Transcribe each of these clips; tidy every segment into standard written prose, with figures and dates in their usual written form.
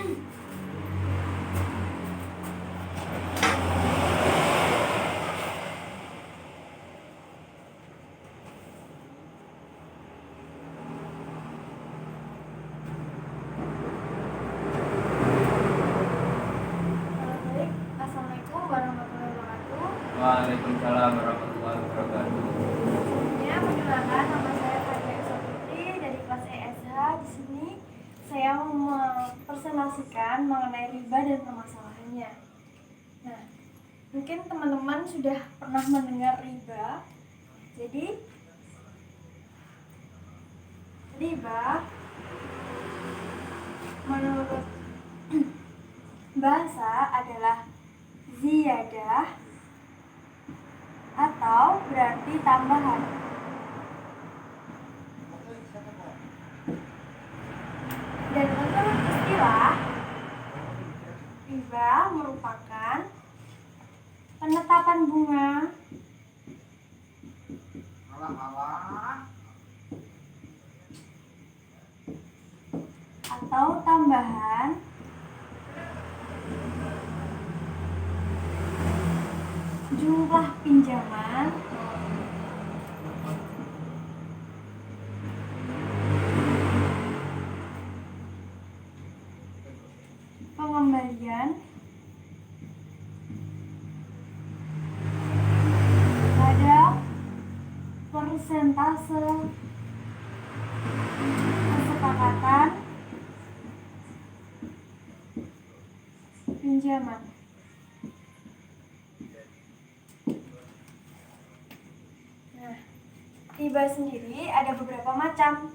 Assalamualaikum warahmatullahi wabarakatuh. Waalaikumsalam warahmatullahi wabarakatuh. Sebelumnya perkenalkan, nama saya Fatia Esa Putri dari kelas ESH. Di sini saya mempresentasikan mengenai riba dan permasalahannya. Nah, mungkin teman-teman sudah pernah mendengar riba. Jadi, riba menurut bahasa adalah ziyadah atau berarti tambahan. Dan menurut istilah, riba merupakan penetapan bunga atau tambahan jumlah pinjaman pengembalian pada persentase kesepakatan pinjaman. Nah, riba sendiri ada beberapa macam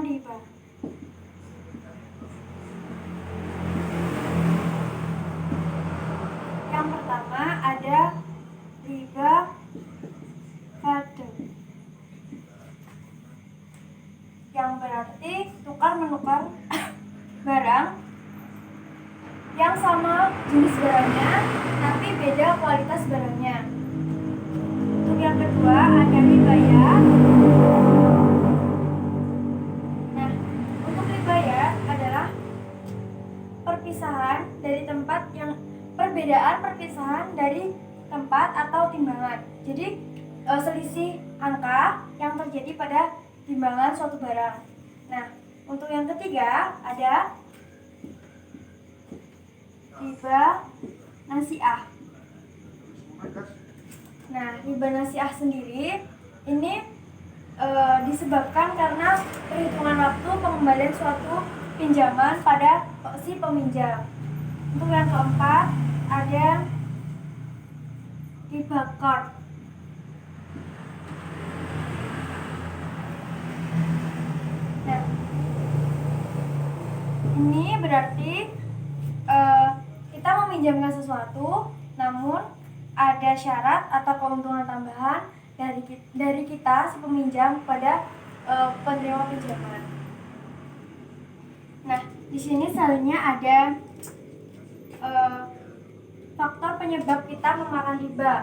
riba. Yang pertama ada riba fadl, yang berarti tukar menukar barang yang sama jenis barangnya tapi beda kualitas barangnya. Untuk yang kedua ada ribayah. Nah, untuk ribayah adalah perbedaan perpisahan dari tempat atau timbangan. Jadi selisih angka yang terjadi pada timbangan suatu barang. Nah, untuk yang ketiga ada riba nasiah. Nah, riba nasiah sendiri ini disebabkan karena perhitungan waktu pengembalian suatu pinjaman pada si peminjam. Untuk yang keempat ada riba qard. Nah, ini berarti kita meminjamkan sesuatu, namun ada syarat atau keuntungan tambahan dari kita si peminjam pada penerima pinjaman. Nah, di sini selanjutnya ada faktor penyebab kita memakan riba.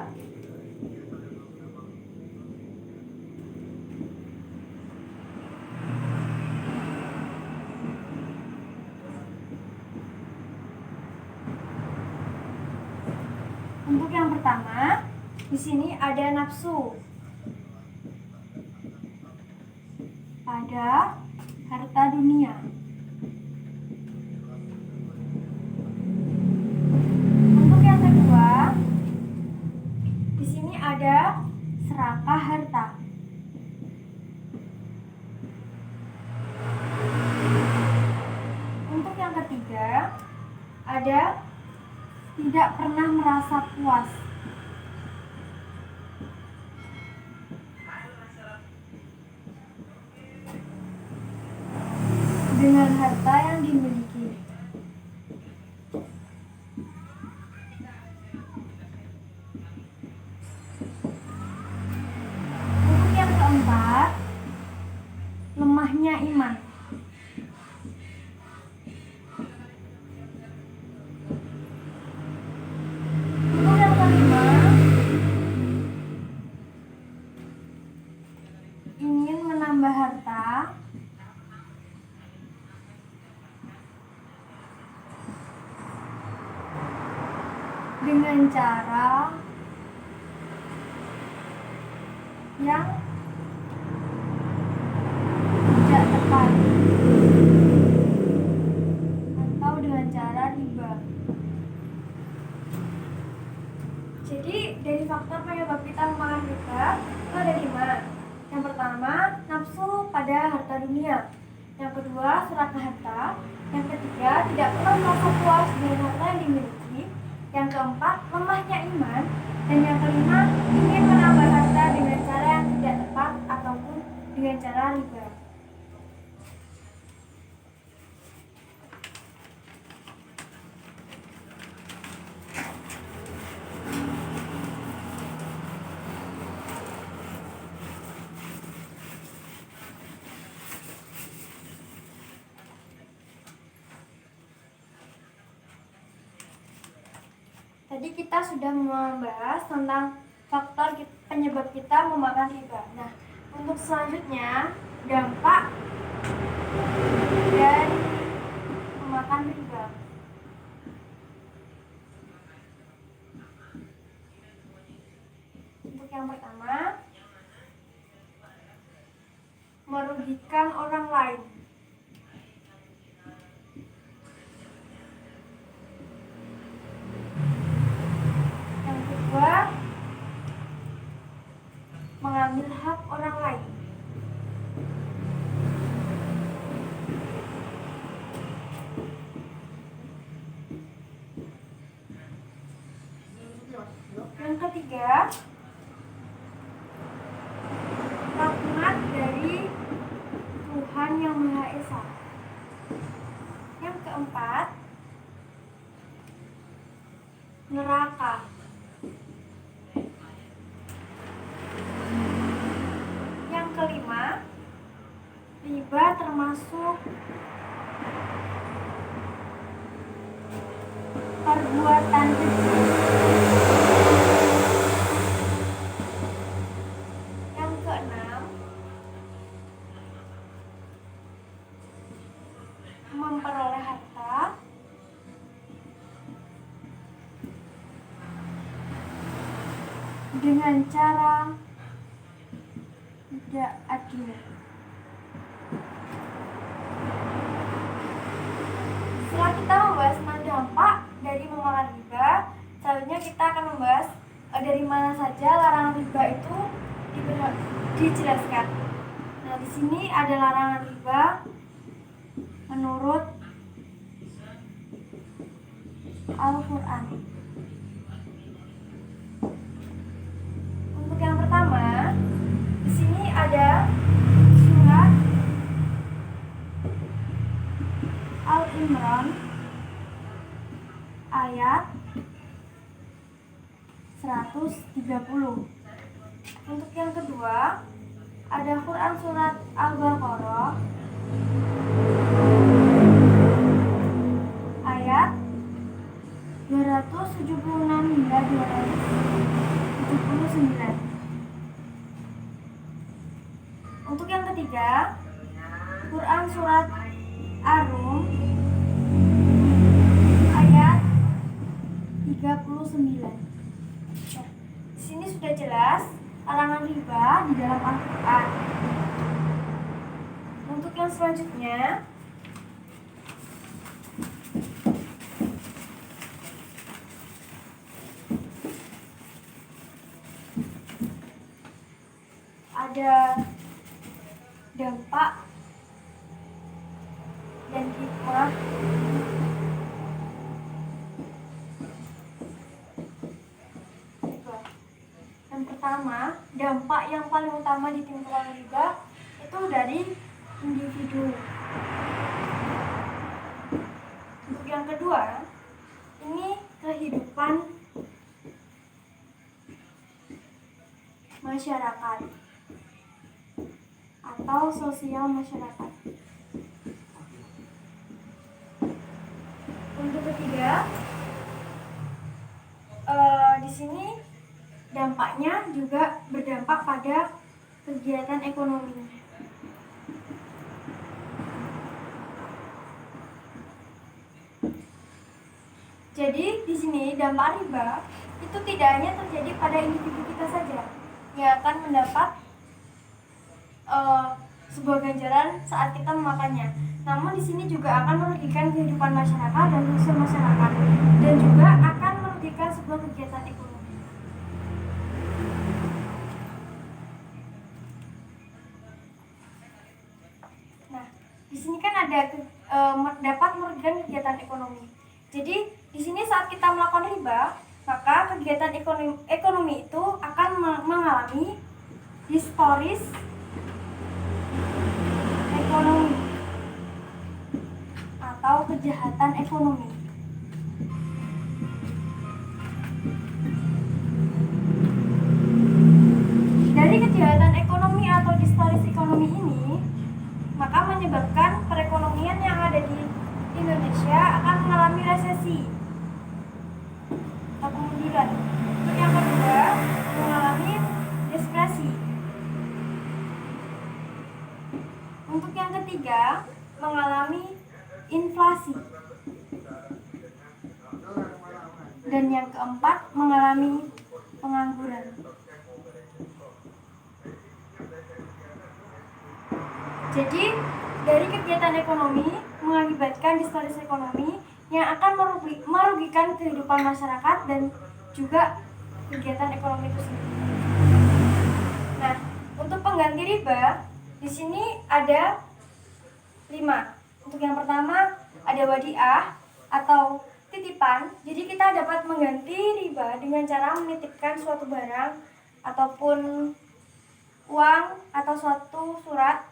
Untuk yang pertama, di sini ada nafsu pada harta dunia. Untuk yang kedua, di sini ada serakah harta. Untuk yang ketiga, ada tidak pernah merasa puas. Dengan harta yang dimiliki. Untuk yang keempat, lemahnya iman. Untuk yang kelima, ingin menambah harta dengan cara yang tidak tepat atau dengan cara riba. Jadi dari faktor penyebab kita memakan riba itu ada 5. Yang pertama, nafsu pada harta dunia. Yang kedua, serakah harta. Yang ketiga, tidak pernah merasa puas dengan harta yang dimiliki. Yang keempat, lemahnya iman. Dan yang kelima, ingin menambah harta dengan cara yang tidak tepat ataupun dengan cara riba. Tadi kita sudah membahas tentang faktor penyebab kita memakan riba. Nah, untuk selanjutnya, dampak dari memakan riba. Untuk yang pertama, merugikan orang lain. Mengambil hak orang lain. Yang ketiga, laknat dari Tuhan Yang Maha Esa. Yang keempat, neraka. Kelima, riba termasuk perbuatan keji. Yang keenam, memperoleh harta dengan cara tidak adil. Setelah kita membahas tentang dampak dari memakan riba, selanjutnya kita akan membahas dari mana saja larangan riba itu dijelaskan. Nah, di sini ada larangan riba menurut Al-Quran. Untuk yang pertama, di sini ada surat Al-Imran ayat 130. Untuk yang kedua, ada Quran surat Al-Baqarah ayat 276 hingga 279. Untuk yang ketiga, Quran surat Ar-Rum ayat 39. Nah, di sini sudah jelas larangan riba di dalam Al-Quran. Untuk yang selanjutnya, ada dampak dan hikmah riba. Yang pertama, dampak yang paling utama ditimbulkan riba itu dari individu. Untuk yang kedua, ini kehidupan masyarakat atau sosial masyarakat. Untuk ketiga, di sini dampaknya juga berdampak pada kegiatan ekonomi. Jadi di sini dampak riba itu tidak hanya terjadi pada individu kita saja yang akan mendapat sebuah ganjaran saat kita memakannya. Namun di sini juga akan merugikan kehidupan masyarakat dan sosial masyarakat, dan juga akan merugikan sebuah kegiatan ekonomi. Nah, di sini kan ada dapat merugikan kegiatan ekonomi. Jadi di sini saat kita melakukan riba, maka kegiatan ekonomi itu akan mengalami historis ekonomi atau kejahatan ekonomi. Dari kejahatan ekonomi atau historis ekonomi ini, maka menyebabkan perekonomian yang ada di Indonesia akan mengalami resesi atau kemunduran. Untuk yang kedua, mengalami depresi. Untuk yang ketiga, mengalami inflasi. Dan yang keempat, mengalami pengangguran. Jadi, dari kegiatan ekonomi mengakibatkan historis ekonomi yang akan merugikan kehidupan masyarakat dan juga kegiatan ekonomi itu sendiri. Nah, untuk pengganti riba, di sini ada 5. Untuk yang pertama ada wadiah atau titipan. Jadi kita dapat mengganti riba dengan cara menitipkan suatu barang ataupun uang atau suatu surat.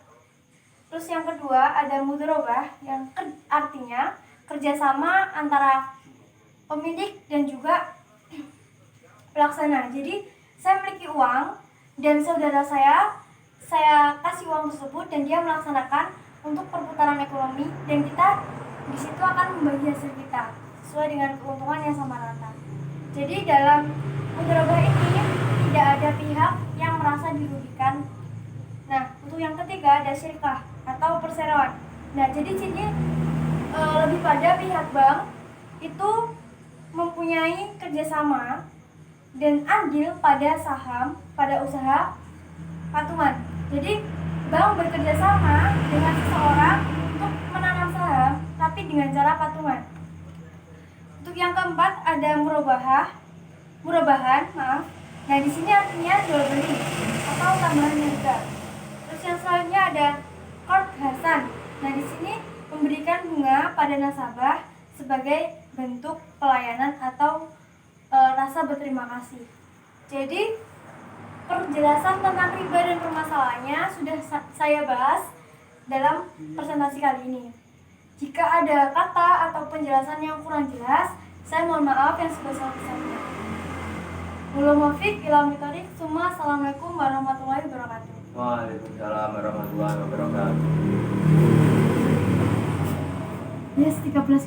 Terus yang kedua ada mudharabah yang artinya kerjasama antara pemilik dan juga pelaksana. Jadi saya memiliki uang dan saudara saya kasih uang tersebut dan dia melaksanakan untuk perputaran ekonomi, dan kita di situ akan membagi hasil kita sesuai dengan keuntungan yang sama rata. Jadi dalam mudharabah ini tidak ada pihak yang merasa dirugikan. Nah, untuk yang ketiga ada syirkah atau perseroan. Nah, jadi sini lebih pada pihak bank itu mempunyai kerjasama dan andil pada saham pada usaha patungan. Jadi bank bekerja sama dengan seseorang untuk menanam saham, tapi dengan cara patungan. Untuk yang keempat ada murabahan. Nah, di sini artinya jual beli atau tambahan harga. Terus yang selanjutnya ada qard hasan. Nah, di sini memberikan bunga pada nasabah sebagai bentuk pelayanan atau rasa berterima kasih. Jadi perjelasan tentang riba dan permasalahannya sudah saya bahas dalam presentasi kali ini. Jika ada kata atau penjelasan yang kurang jelas, saya mohon maaf yang sebesar-besarnya. Assalamualaikum warahmatullahi wabarakatuh. Waalaikumsalam warahmatullahi wabarakatuh. Yes, 13